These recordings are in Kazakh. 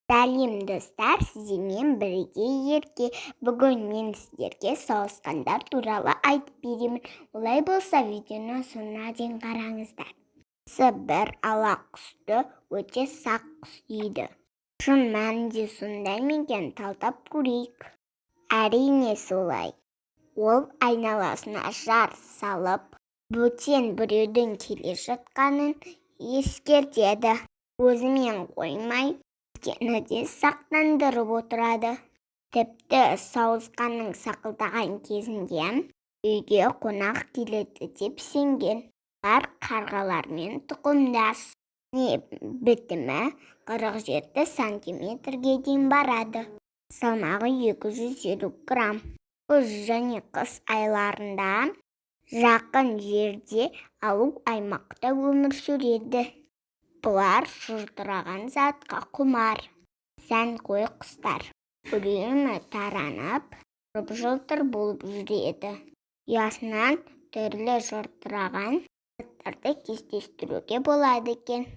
Сәлем достар, сіздермен бірге ерке. Бүгін мен сіздерге сауысқандар туралы айтып беремін. Олай болса, видеоны соңына дейін қараңыздар. Осы бір ала құсты өте сақ құс дейді. Шын мәнінде сондай ма екен, талдап көрейік. Әрине солай. Ол айналасына жар салып, бөтен біреудің келе жатқанын ескертеді. Өзімен қоймай, өзгені де сақтандырып отырады. Тіпті сауысқанның сақылдаған кезінде үйге қонақ келеді деп сенген. Олар қарғалармен тұқымдас. Бітімі 47 сантиметрге дейін барады. Салмағы 250 грамм. Күз және қыс айларында жақын жерде алу аймақта өмір сүреді. Бұлар жылтыраған затқа құмар. Сәнқой құстар. Үрімі таранып, жылтыр болып жүреді. Ұясынан түрлі жылтыраған заттарды кездестіруге болады екен.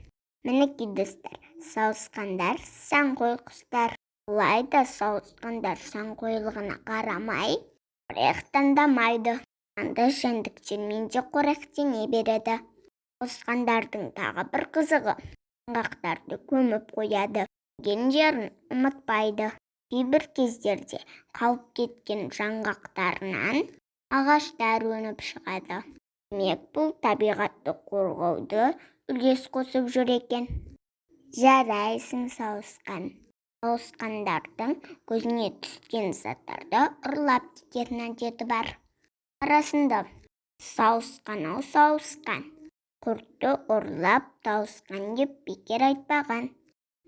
Мінекей достар, сауысқандар сәнқой құстар. Алайда сауысқандар сәнқойлығына қарамай, қорек таңдамайды. Жәндіктермен де қоректене береді. Сауысқандардың тағы бір қызығы, жаңғақтарды көміп қояды. Өлген жерін ұмытпайды. Кейбір кездерде қалып кеткен жаңғақтарынан ағаштар өніп шығады. Демек, бұл табиғатты қорғауды үлес қосып жүр екен. Жарайсың сауысқан. Сауысқандардың көзіне түскен заттарды ұрлап кететін әдеті бар. Арасында сауысқан-ау сауысқан. Құртты ұрлап тауысқан деп бекер айтпаған.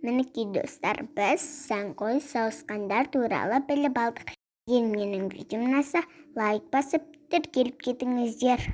Мінекей достар, біз сәнқой сауысқандар туралы біліп алдық. Егер менің видеом ұнаса, лайк басып тіркеліп кетіңіздер.